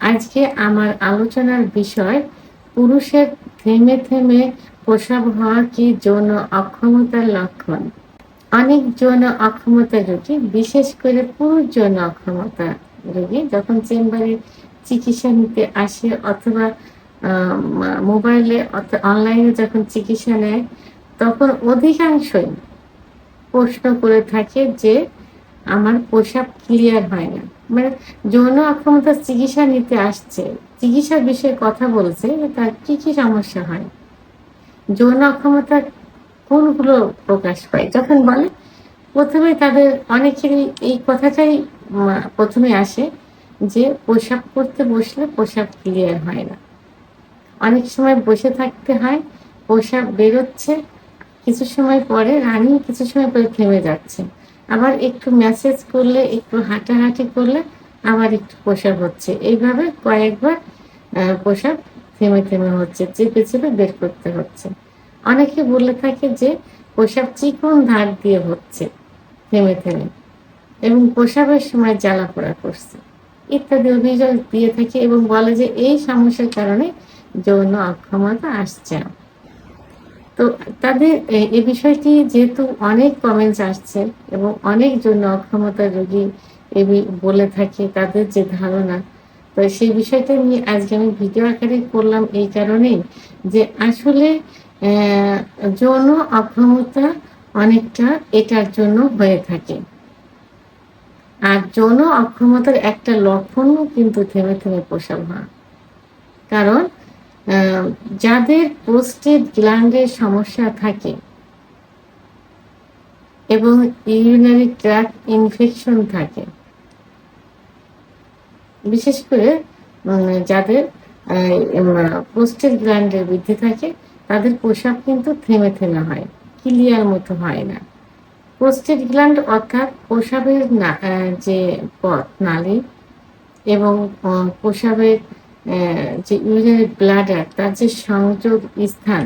আজকে আমার আলোচনার বিষয় পুরুষের থেমে থেমে প্রসব হওয়া কি যৌন অক্ষমতার লক্ষণ। অনেক যৌন অক্ষমতা রোগী, বিশেষ করে পুরুষ যৌন অক্ষমতা রোগী যখন চেম্বারে চিকিৎসা নিতে আসে অথবা মোবাইলে অনলাইনে যখন চিকিৎসা নেয়, তখন অধিকাংশই প্রশ্ন করে থাকে যে আমার প্রসাব ক্লিয়ার হয় না। মানে যৌন অক্ষমতার চিকিৎসা নিতে আসছে, চিকিৎসার বিষয়ে কথা বলছে যে তার কি সমস্যা হয়, যৌন অক্ষমতার কোনগুলো প্রকাশ পায়। যখন বলে প্রথমে তাদের অনেকেরই এই কথাটাই প্রথমে আসে যে প্রসাব করতে বসলে প্রসাব ক্লিয়ার হয় না। অনেক সময় বসে থাকতে হয়, প্রসাব বেরোচ্ছে, কিছু সময় পরে রানিং, কিছু সময় পরে থেমে যাচ্ছে। আবার একটু ম্যাসেজ করলে, একটু হাঁটাহাঁটি করলে আবার একটু প্রসাব হচ্ছে। এইভাবে কয়েকবার প্রসাব থেমে থেমে হচ্ছে, চেপে চেপে বের করতে হচ্ছে। অনেকে বলে থাকে যে প্রসাব চিকন ধার দিয়ে হচ্ছে থেমে থেমে, এবং প্রসাবের সময় জ্বালাপোড়া করছে ইত্যাদি অভিযোগ দিয়ে থাকে, এবং বলে যে এই সমস্যার কারণে যৌন অক্ষমতা আসছে। তো তাদের এই বিষয়টি যেহেতু অনেক কমেন্টস আসছে এবং অনেক যৌন অক্ষমতার রোগী বলে থাকে তাদের যে ধারণা, তো সেই বিষয়টা নিয়ে আজকে আমি ভিডিও আকারে করলাম এই কারণেই যে আসলে যৌন অক্ষমতা অনেকটা এটার জন্য হয়ে থাকে। আর যৌন অক্ষমতার একটা লক্ষণও কিন্তু থেমে থেমে প্রসব হওয়া। কারণ যাদের প্রোস্টেট গ্ল্যান্ডের সমস্যা থাকে এবং ইউরিনারি ট্র্যাক্ট ইনফেকশন থাকে, বিশেষ করে যাদের প্রোস্টেট গ্ল্যান্ডের বৃদ্ধি থাকে, তাদের প্রসাব কিন্তু থেমে থেমে হয়, ক্লিয়ার মতো হয় না। প্রোস্টেট গ্ল্যান্ড অর্থাৎ প্রসাবের যে পথ নালী এবং প্রসাবের যে ইউরিনারি ব্লাডার, তার যে সংযোগ স্থান,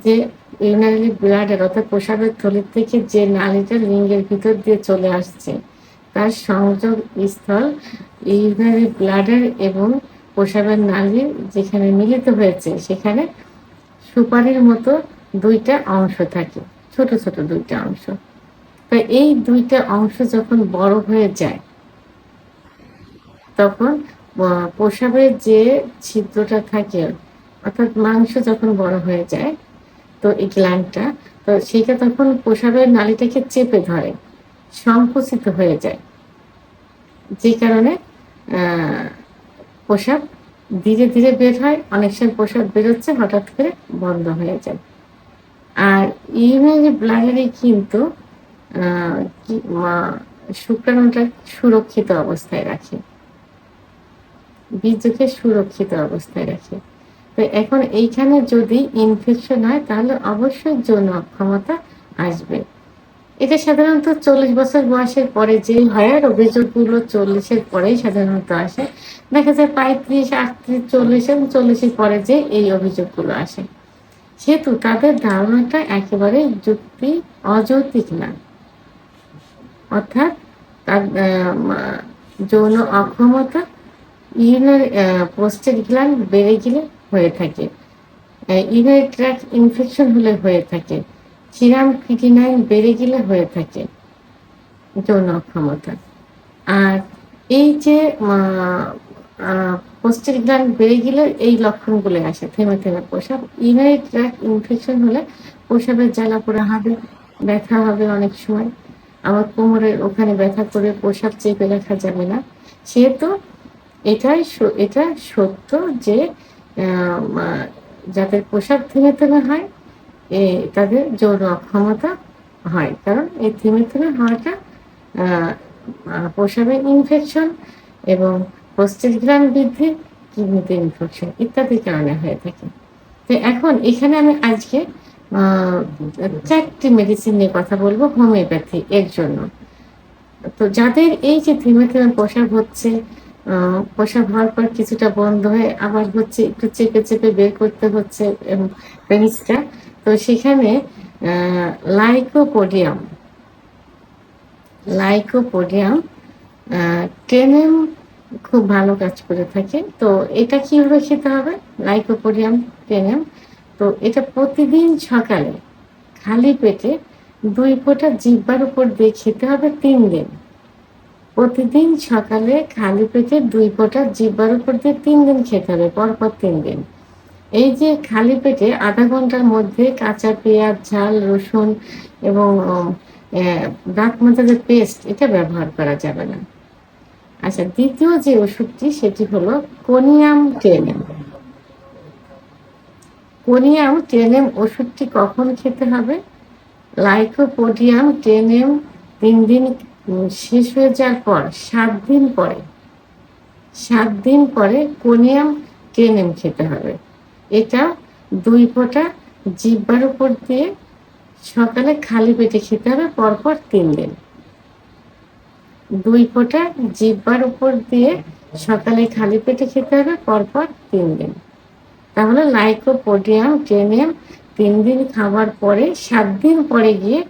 যে ইউরিনারি ব্লাডার অর্থাৎ প্রসাবের থলির থেকে যে নালীটা লিঙ্গের ভিতর দিয়ে চলে আসছে, তার সংযোগ স্থল ইউরিনারি ব্লাডার এবং প্রসাবের নালী যেখানে মিলিত হয়েছে, সেখানে সুপারির মতো দুইটা অংশ থাকে, ছোট ছোট দুইটা অংশ। তো এই দুইটা অংশ যখন বড় হয়ে যায়, তখন প্রসাবের যে ছিদ্রটা থাকে, অর্থাৎ মাংস যখন বড় হয়ে যায়, তো এই গ্ল্যান্ডটা, তো সেটা তখন প্রসাবের নালীটাকে চেপে ধরে, সংকুচিত হয়ে যায়, যে কারণে প্রসাব ধীরে ধীরে বের হয়। অনেক সময় প্রসাব বেরোচ্ছে, হঠাৎ করে বন্ধ হয়ে যায়। আর ইউরিনারি ব্লাডারে কিন্তু শুক্রাণুটা সুরক্ষিত অবস্থায় রাখে, বীর্যকে সুরক্ষিত অবস্থায় রাখে। তো এখন এইখানে যদি ইনফেকশন হয়, তাহলে অবশ্যই যৌন অক্ষমতা আসবে। এটা সাধারণত 40 বছর বয়সের পরে যে হয়, আর অভিযোগগুলো 40-এর পরেই সাধারণত আসে। দেখা যায় 35, 38, 40 এবং 40-এর পরে যে এই অভিযোগগুলো আসে, সেহেতু তাদের ধারণাটা একেবারে অযৌক্তিক না। অর্থাৎ তার যৌন অক্ষমতা ইউরিনারি প্রোস্টেট গ্ল্যান্ড বেড়ে গেলে হয়ে থাকে, ইউরিনারি ট্র্যাক্ট ইনফেকশন হলে হয়ে থাকে, সিরাম ক্রিটিনাইন বেড়ে গেলে হয়ে থাকে যৌন অক্ষমতা। আর এই যে প্রোস্টেট গ্ল্যান্ড বেড়ে গেলে এই লক্ষণগুলো আসে, থেমে থেমে প্রসাব। ইউরিনারি ট্র্যাক্ট ইনফেকশন হলে প্রসাবের জ্বালা পোড়া হবে, ব্যথা হবে, অনেক সময় আবার কোমরের ওখানে ব্যথা করে প্রসাব চেপে রাখা যাবে না। সেহেতু এটা সত্য যে যাদের প্রসাব থেমে থেমে হয়, তাদের যৌন অক্ষমতা হয়। কারণ এই থেমে থেমে হওয়াটা প্রসাবের ইনফেকশন এবং প্রোস্টেট গ্ল্যান্ড বৃদ্ধি, কিডনিতে ইনফেকশন ইত্যাদির কারণে হয়ে থাকে। তো এখন এখানে আমি আজকে 4টি মেডিসিন নিয়ে কথা বলবো হোমিওপ্যাথি এর জন্য। তো যাদের এই যে থেমে থেমে প্রসাব হচ্ছে, প্রসাব হওয়ার পর কিছুটা বন্ধ হয়ে আবার হচ্ছে, একটু চেপে চেপে বের করতে হচ্ছে পেনিসটা, তো সেখানে লাইকোপোডিয়াম 10 mg খুব ভালো কাজ করে থাকে। তো এটা কিভাবে খেতে হবে? লাইকোপোডিয়াম টেনেম। তো এটা প্রতিদিন সকালে খালি পেটে ২ ফোঁটা জিহ্বার উপর দিয়ে খেতে হবে ৩ দিন। প্রতিদিন সকালে খালি পেটে ২ ফোঁটা জিহ্বার উপর দিয়ে ৩ দিন খেতে হবে, পরপর ৩ দিন। এই যে খালি পেটে ০.৫ ঘন্টার মধ্যে কাঁচা পেঁয়াজ, ঝাল, রসুন এবং দাঁত মাজার পেস্ট এটা ব্যবহার করা যাবে না। আচ্ছা, দ্বিতীয় যে ওষুধটি সেটি হলো কোনিয়াম টেনেম। কোনিয়াম টেনেম ওষুধটি কখন খেতে হবে? লাইকোপোডিয়াম টেনেম ৩ দিন শেষ হয়ে যাওয়ার পর ৭ দিন পরে ৭ দিন পরে কোনিয়াম টেনেম খেতে হবে। এটা ২ ফোঁটা জিহ্বার উপর দিয়ে সকালে খালি পেটে খেতে হবে পরপর ৩ দিন। ২ ফোঁটা জিহ্বার উপর দিয়ে সকালে খালি পেটে খেতে হবে পরপর ৩ দিন। তাহলে লাইকোপোডিয়াম টেনেম ৩ দিন খাবার পরে ৭ দিন পরে গিয়ে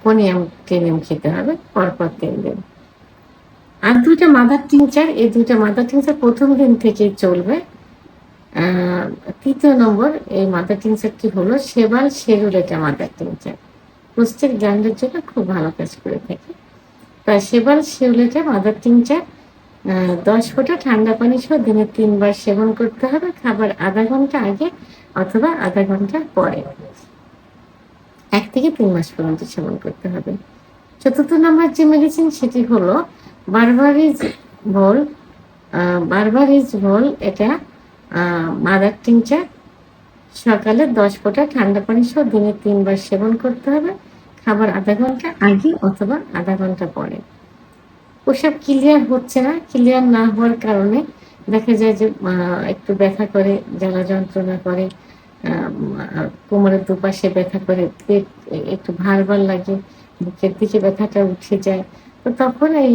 কোনিয়াম টেনেম খেতে হবে পরপর ৩ দিন। আর ২ টা মাদার টিংচার, এই ২ টা মাদার টিংচার ১ম দিন থেকেই চলবে। ৩য় নম্বর এই মাদার টিংচারটি হলো সেবাল শেরুলেটা মাদার টিংচার। প্রোস্টেট গ্ল্যান্ডের জন্য খুব ভালো কাজ করে থাকে। তাই সেবাল শেরুলেটা মাদার টিংচার ১০ ফোঁটা ঠান্ডা পানি সহ দিনে ৩ বার সেবন করতে হবে, খাবার ০.৫ ঘন্টা আগে অথবা ০.৫ ঘন্টা পরে। ১ থেকে ৩ মাস পর্যন্ত সেবন করতে হবে। ৪র্থ নম্বর যে মেডিসিন সেটি হলো বারবারিজোল। বারবারিজোল এটা মাদার টিংচার সকালে ১০ ফোঁটা ঠান্ডা পানি সহ দিনে ৩ বার সেবন করতে হবে, খাবার ০.৫ ঘন্টা আগে অথবা ০.৫ ঘন্টা পরে। প্রস্রাব ক্লিয়ার হচ্ছে না, ক্লিয়ার না হওয়ার কারণে দেখা যায় যে একটু ব্যথা করে, জ্বালা যন্ত্রণা করে, কোমরের দুপাশে ব্যথা করে, পেট একটু ভার লাগে, বুকের দিকে ব্যথাটা উঠে যায়। তো তখন এই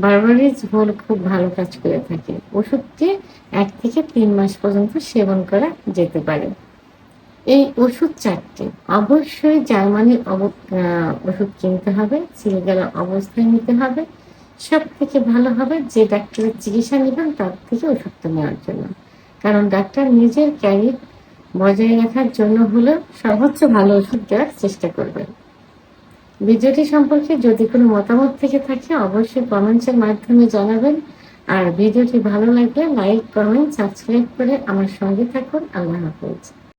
বারবারিজোল খুব ভালো কাজ করে থাকে। ওষুধটি ১ থেকে ৩ মাস পর্যন্ত সেবন করা যেতে পারে। এই ওষুধ ৪টি অবশ্যই জার্মানি ওষুধ কিনতে হবে, সিলগালা অবস্থায় নিতে হবে। সবথেকে ভালো হবে যে ডাক্তারের চিকিৎসা নেবেন তার থেকে ওষুধটা নেওয়ার জন্য। কারণ ডাক্তার নিজের ক্যারিয়ার বজায় রাখার জন্য হলেও সর্বোচ্চ ভালো ওষুধ দেওয়ার চেষ্টা করবেন। ভিডিওটি সম্পর্কে যদি কোনো মতামত থেকে থাকে অবশ্যই কমেন্টসের মাধ্যমে জানাবেন। আর ভিডিওটি ভালো লাগলে লাইক, কমেন্ট, সাবস্ক্রাইব করে আমার সঙ্গে থাকুন। আল্লাহ হাফেজ।